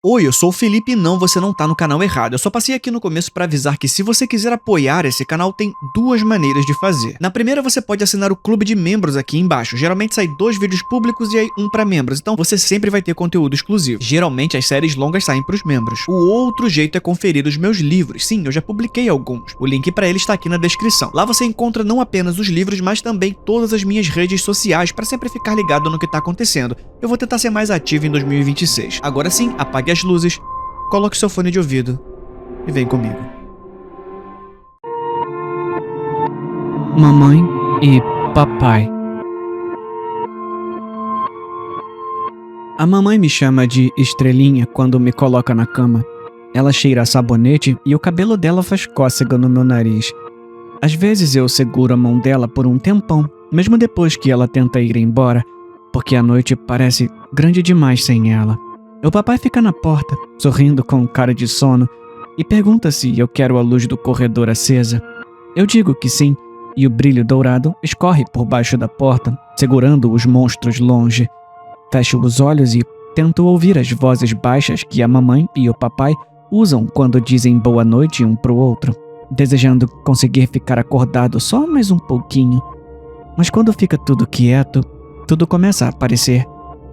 Oi, eu sou o Felipe e não, você não tá no canal errado. Eu só passei aqui no começo pra avisar que se você quiser apoiar esse canal, tem duas maneiras de fazer. Na primeira, você pode assinar o clube de membros aqui embaixo. Geralmente sai 2 vídeos públicos e aí um pra membros, então você sempre vai ter conteúdo exclusivo. Geralmente as séries longas saem pros membros. O outro jeito é conferir os meus livros. Sim, eu já publiquei alguns. O link pra eles tá aqui na descrição. Lá você encontra não apenas os livros, mas também todas as minhas redes sociais pra sempre ficar ligado no que tá acontecendo. Eu vou tentar ser mais ativo em 2026. Agora sim, apague as luzes, coloque seu fone de ouvido e vem comigo. Mamãe e papai. A mamãe me chama de estrelinha quando me coloca na cama. Ela cheira a sabonete e o cabelo dela faz cócega no meu nariz. Às vezes eu seguro a mão dela por um tempão, mesmo depois que ela tenta ir embora, porque a noite parece grande demais sem ela. O papai fica na porta, sorrindo com cara de sono, e pergunta se eu quero a luz do corredor acesa. Eu digo que sim, e o brilho dourado escorre por baixo da porta, segurando os monstros longe. Fecho os olhos e tento ouvir as vozes baixas que a mamãe e o papai usam quando dizem boa noite um pro outro, desejando conseguir ficar acordado só mais um pouquinho. Mas quando fica tudo quieto, tudo começa a parecer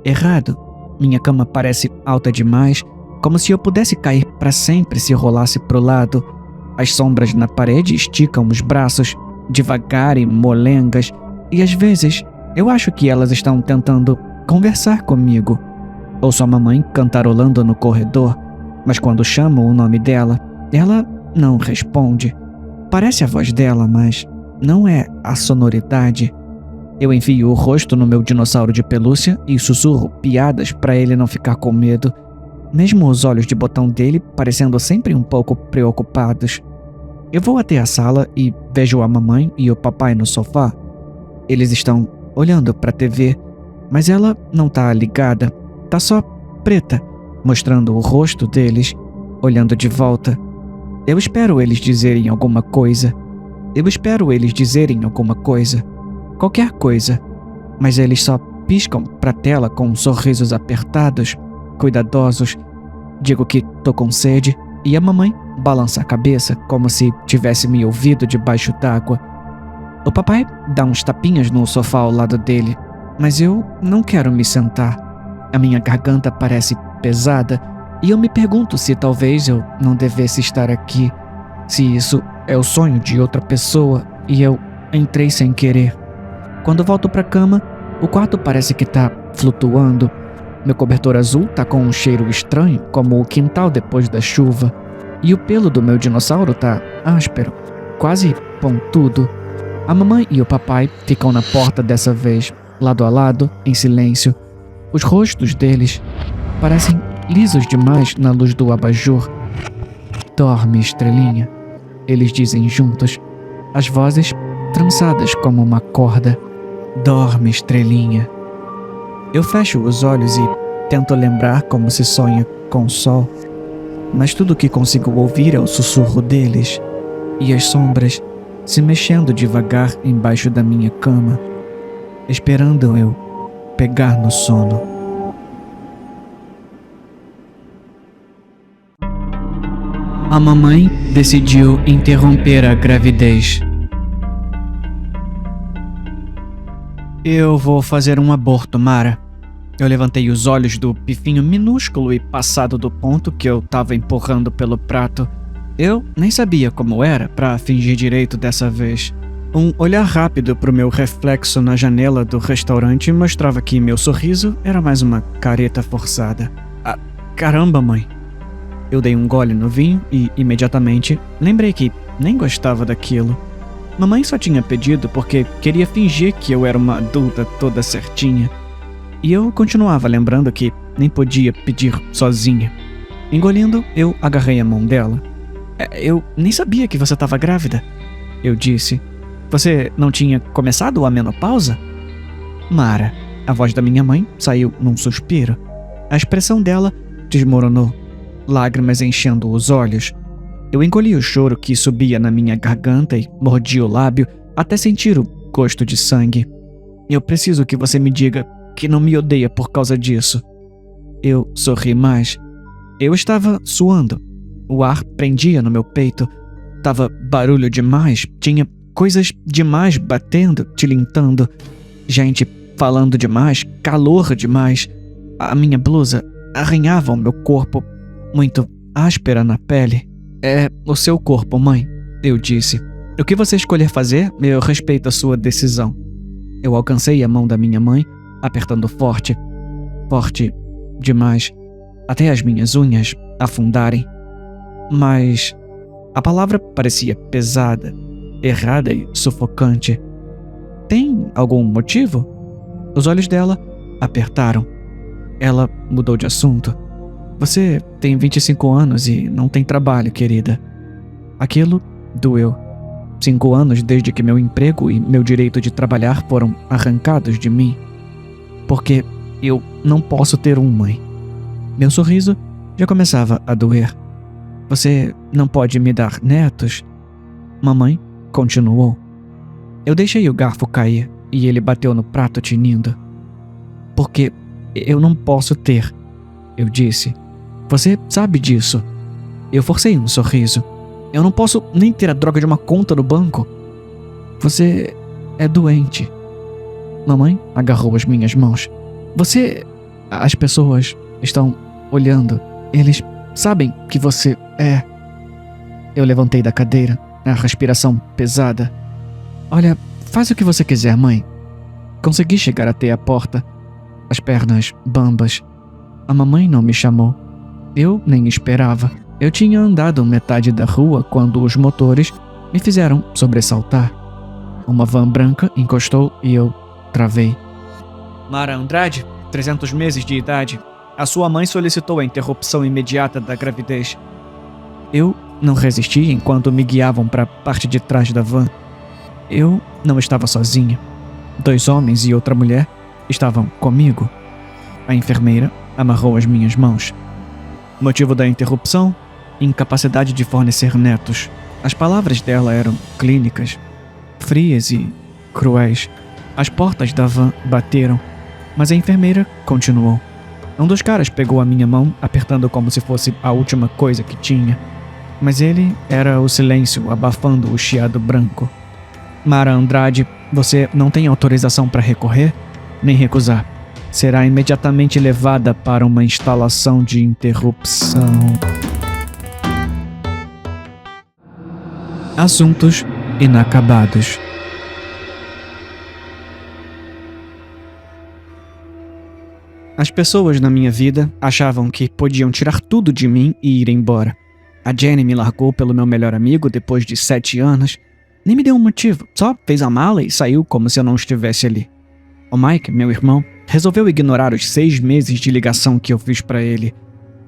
errado. Minha cama parece alta demais, como se eu pudesse cair para sempre se rolasse pro lado. As sombras na parede esticam os braços, devagar e molengas, e às vezes eu acho que elas estão tentando conversar comigo. Ouço a mamãe cantarolando no corredor, mas quando chamo o nome dela, ela não responde. Parece a voz dela, mas não é a sonoridade. Eu enfio o rosto no meu dinossauro de pelúcia e sussurro piadas para ele não ficar com medo, mesmo os olhos de botão dele parecendo sempre um pouco preocupados. Eu vou até a sala e vejo a mamãe e o papai no sofá. Eles estão olhando para a TV, mas ela não tá ligada, tá só preta, mostrando o rosto deles, olhando de volta. Eu espero eles dizerem alguma coisa. Qualquer coisa, mas eles só piscam pra tela com sorrisos apertados, cuidadosos. Digo que tô com sede e a mamãe balança a cabeça como se tivesse me ouvido debaixo d'água. O papai dá uns tapinhas no sofá ao lado dele, mas eu não quero me sentar. A minha garganta parece pesada e eu me pergunto se talvez eu não devesse estar aqui, se isso é o sonho de outra pessoa e eu entrei sem querer. Quando volto pra cama, o quarto parece que tá flutuando. Meu cobertor azul tá com um cheiro estranho, como o quintal depois da chuva. E o pelo do meu dinossauro tá áspero, quase pontudo. A mamãe e o papai ficam na porta dessa vez, lado a lado, em silêncio. Os rostos deles parecem lisos demais na luz do abajur. Dorme, estrelinha, eles dizem juntos, as vozes trançadas como uma corda. Dorme, estrelinha. Eu fecho os olhos e tento lembrar como se sonha com o sol, mas tudo que consigo ouvir é o sussurro deles e as sombras se mexendo devagar embaixo da minha cama, esperando eu pegar no sono. A mamãe decidiu interromper a gravidez. Eu vou fazer um aborto, Mara. Eu levantei os olhos do pifinho minúsculo e passado do ponto que eu tava empurrando pelo prato. Eu nem sabia como era pra fingir direito dessa vez. Um olhar rápido pro meu reflexo na janela do restaurante mostrava que meu sorriso era mais uma careta forçada. Ah, caramba, mãe. Eu dei um gole no vinho e, imediatamente, lembrei que nem gostava daquilo. Mamãe só tinha pedido porque queria fingir que eu era uma adulta toda certinha. E eu continuava lembrando que nem podia pedir sozinha. Engolindo, eu agarrei a mão dela. Eu nem sabia que você estava grávida, eu disse. Você não tinha começado a menopausa? Mara, a voz da minha mãe saiu num suspiro. A expressão dela desmoronou, lágrimas enchendo os olhos. Eu engoli o choro que subia na minha garganta e mordi o lábio até sentir o gosto de sangue. Eu preciso que você me diga que não me odeia por causa disso. Eu sorri mais. Eu estava suando. O ar prendia no meu peito. Tava barulho demais. Tinha coisas demais batendo, tilintando. Gente falando demais, calor demais. A minha blusa arranhava o meu corpo, muito áspera na pele. É o seu corpo, mãe, eu disse. O que você escolher fazer, eu respeito a sua decisão. Eu alcancei a mão da minha mãe, apertando forte. Forte demais, até as minhas unhas afundarem. Mas a palavra parecia pesada, errada e sufocante. Tem algum motivo? Os olhos dela apertaram. Ela mudou de assunto. Você tem 25 anos e não tem trabalho, querida. Aquilo doeu. 5 anos desde que meu emprego e meu direito de trabalhar foram arrancados de mim. Porque eu não posso ter uma mãe. Meu sorriso já começava a doer. Você não pode me dar netos? Mamãe continuou. Eu deixei o garfo cair e ele bateu no prato tinindo. Porque eu não posso ter, eu disse. Você sabe disso. Eu forcei um sorriso. Eu não posso nem ter a droga de uma conta no banco. Você é doente. Mamãe agarrou as minhas mãos. As pessoas estão olhando. Eles sabem que você é. Eu levantei da cadeira, a respiração pesada. Olha, faz o que você quiser, mãe. Consegui chegar até a porta. As pernas bambas. A mamãe não me chamou. Eu nem esperava. Eu tinha andado metade da rua quando os motores me fizeram sobressaltar. Uma van branca encostou e eu travei. Mara Andrade, 300 meses de idade. A sua mãe solicitou a interrupção imediata da gravidez. Eu não resisti enquanto me guiavam para a parte de trás da van. Eu não estava sozinha. 2 homens e outra mulher estavam comigo. A enfermeira amarrou as minhas mãos. Motivo da interrupção? Incapacidade de fornecer netos. As palavras dela eram clínicas, frias e cruéis. As portas da van bateram, mas a enfermeira continuou. Um dos caras pegou a minha mão, apertando como se fosse a última coisa que tinha. Mas ele era o silêncio abafando o chiado branco. Mara Andrade, você não tem autorização para recorrer, nem recusar. Será imediatamente levada para uma instalação de interrupção. Assuntos inacabados. As pessoas na minha vida achavam que podiam tirar tudo de mim e ir embora. A Jenny me largou pelo meu melhor amigo depois de 7 anos. Nem me deu um motivo, só fez a mala e saiu como se eu não estivesse ali. O Mike, meu irmão, resolveu ignorar os 6 meses de ligação que eu fiz pra ele.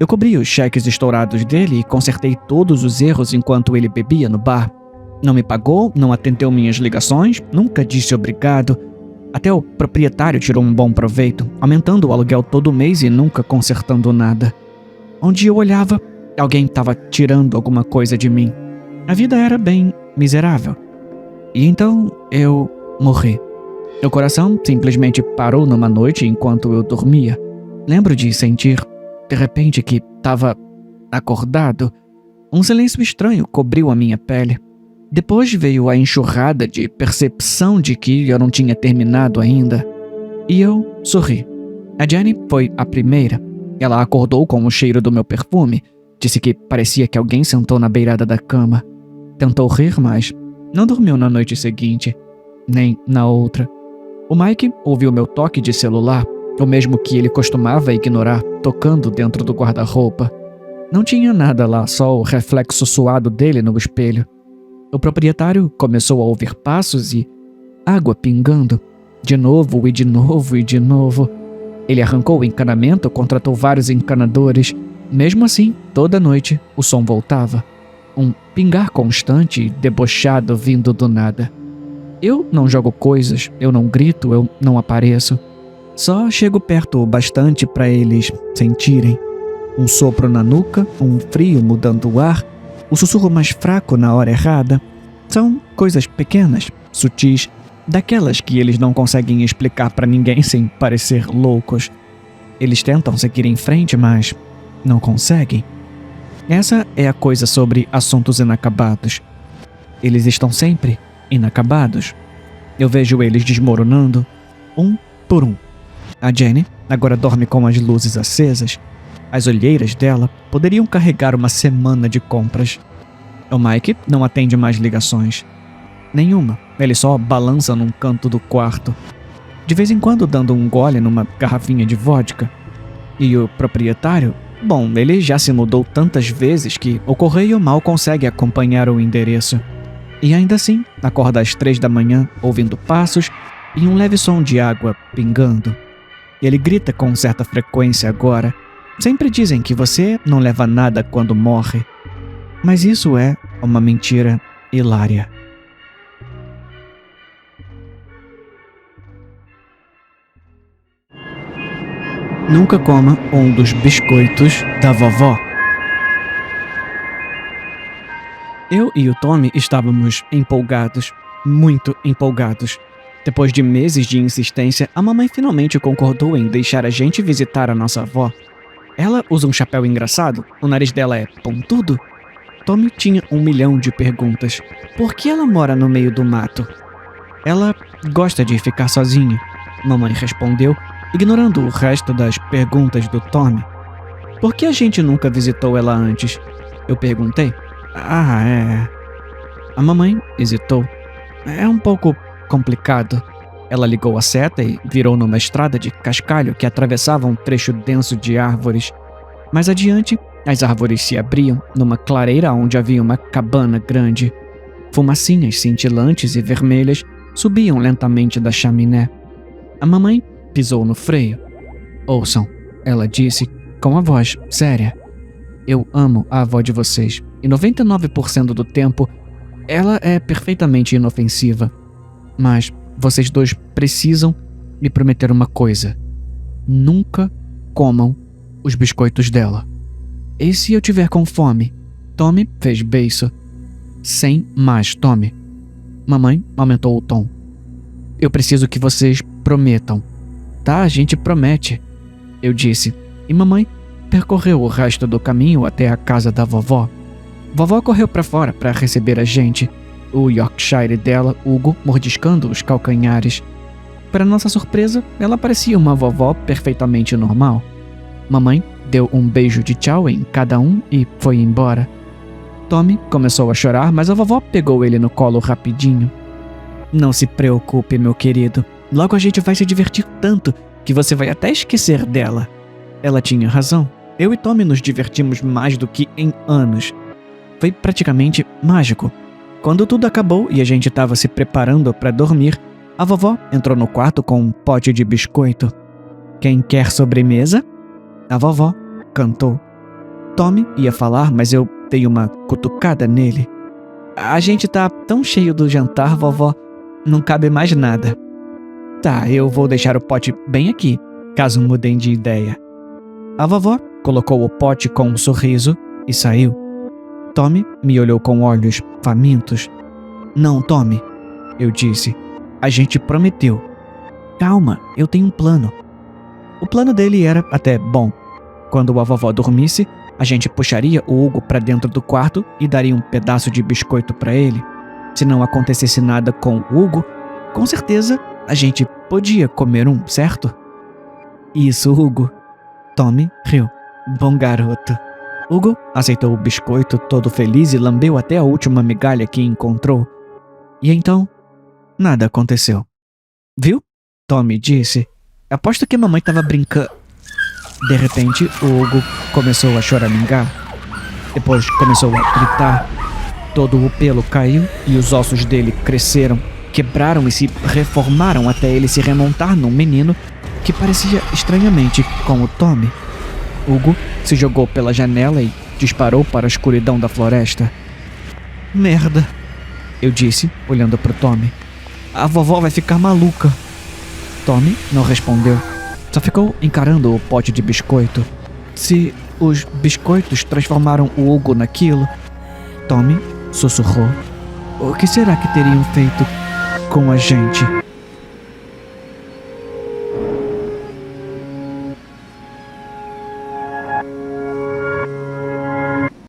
Eu cobri os cheques estourados dele e consertei todos os erros enquanto ele bebia no bar. Não me pagou, não atendeu minhas ligações, nunca disse obrigado. Até o proprietário tirou um bom proveito, aumentando o aluguel todo mês e nunca consertando nada. Onde eu olhava, alguém estava tirando alguma coisa de mim. A vida era bem miserável. E então eu morri. Meu coração simplesmente parou numa noite enquanto eu dormia. Lembro de sentir, de repente, que estava acordado. Um silêncio estranho cobriu a minha pele. Depois veio a enxurrada de percepção de que eu não tinha terminado ainda. E eu sorri. A Jenny foi a primeira. Ela acordou com o cheiro do meu perfume. Disse que parecia que alguém sentou na beirada da cama. Tentou rir, mas não dormiu na noite seguinte, nem na outra. O Mike ouviu meu toque de celular, o mesmo que ele costumava ignorar, tocando dentro do guarda-roupa. Não tinha nada lá, só o reflexo suado dele no espelho. O proprietário começou a ouvir passos e água pingando. De novo e de novo e de novo. Ele arrancou o encanamento, contratou vários encanadores. Mesmo assim, toda noite, o som voltava. Um pingar constante e debochado vindo do nada. Eu não jogo coisas, eu não grito, eu não apareço. Só chego perto o bastante para eles sentirem. Um sopro na nuca, um frio mudando o ar, o sussurro mais fraco na hora errada. São coisas pequenas, sutis, daquelas que eles não conseguem explicar para ninguém sem parecer loucos. Eles tentam seguir em frente, mas não conseguem. Essa é a coisa sobre assuntos inacabados. Eles estão sempre inacabados. Eu vejo eles desmoronando, um por um. A Jenny agora dorme com as luzes acesas. As olheiras dela poderiam carregar uma semana de compras. O Mike não atende mais ligações. Nenhuma. Ele só balança num canto do quarto, de vez em quando dando um gole numa garrafinha de vodka. E o proprietário? Bom, ele já se mudou tantas vezes que o correio mal consegue acompanhar o endereço. E ainda assim, acorda às 3 da manhã, ouvindo passos e um leve som de água pingando. Ele grita com certa frequência agora. Sempre dizem que você não leva nada quando morre. Mas isso é uma mentira hilária. Nunca coma um dos biscoitos da vovó. Eu e o Tommy estávamos empolgados, muito empolgados. Depois de meses de insistência, a mamãe finalmente concordou em deixar a gente visitar a nossa avó. Ela usa um chapéu engraçado, o nariz dela é pontudo. Tommy tinha 1 milhão de perguntas. Por que ela mora no meio do mato? Ela gosta de ficar sozinha, mamãe respondeu, ignorando o resto das perguntas do Tommy. Por que a gente nunca visitou ela antes? Eu perguntei. A mamãe hesitou. É um pouco complicado. Ela ligou a seta e virou numa estrada de cascalho que atravessava um trecho denso de árvores. Mais adiante, as árvores se abriam numa clareira onde havia uma cabana grande. Fumacinhas cintilantes e vermelhas subiam lentamente da chaminé. A mamãe pisou no freio. Ouçam, ela disse com a voz séria. Eu amo a avó de vocês e 99% do tempo ela é perfeitamente inofensiva. Mas vocês dois precisam me prometer uma coisa. Nunca comam os biscoitos dela. E se eu tiver com fome? Tommy fez beiço. Sem mais, Tommy. Mamãe aumentou o tom. Eu preciso que vocês prometam. Tá, a gente promete, eu disse. E mamãe percorreu o resto do caminho até a casa da vovó. Vovó correu para fora para receber a gente. O Yorkshire dela, Hugo, mordiscando os calcanhares. Para nossa surpresa, ela parecia uma vovó perfeitamente normal. Mamãe deu um beijo de tchau em cada um e foi embora. Tommy começou a chorar, mas a vovó pegou ele no colo rapidinho. Não se preocupe, meu querido. Logo a gente vai se divertir tanto que você vai até esquecer dela. Ela tinha razão. Eu e Tommy nos divertimos mais do que em anos. Foi praticamente mágico. Quando tudo acabou e a gente estava se preparando para dormir, a vovó entrou no quarto com um pote de biscoito. Quem quer sobremesa? A vovó cantou. Tommy ia falar, mas eu dei uma cutucada nele. A gente tá tão cheio do jantar, vovó, não cabe mais nada. Tá, eu vou deixar o pote bem aqui, caso mudem de ideia. A vovó colocou o pote com um sorriso e saiu. Tommy me olhou com olhos famintos. Não, Tommy, eu disse. A gente prometeu. Calma, eu tenho um plano. O plano dele era até bom. Quando a vovó dormisse, a gente puxaria o Hugo para dentro do quarto e daria um pedaço de biscoito para ele. Se não acontecesse nada com o Hugo, com certeza a gente podia comer um, certo? Isso, Hugo. Tommy riu. Bom garoto. Hugo aceitou o biscoito todo feliz e lambeu até a última migalha que encontrou. E então, nada aconteceu. Viu? Tommy disse. Aposto que a mamãe estava brincando. De repente, o Hugo começou a choramingar. Depois começou a gritar. Todo o pelo caiu e os ossos dele cresceram, quebraram e se reformaram até ele se remontar num menino que parecia estranhamente com o Tommy. Hugo se jogou pela janela e disparou para a escuridão da floresta. Merda, eu disse, olhando para o Tommy. A vovó vai ficar maluca. Tommy não respondeu. Só ficou encarando o pote de biscoito. Se os biscoitos transformaram o Hugo naquilo, Tommy sussurrou. O que será que teriam feito com a gente?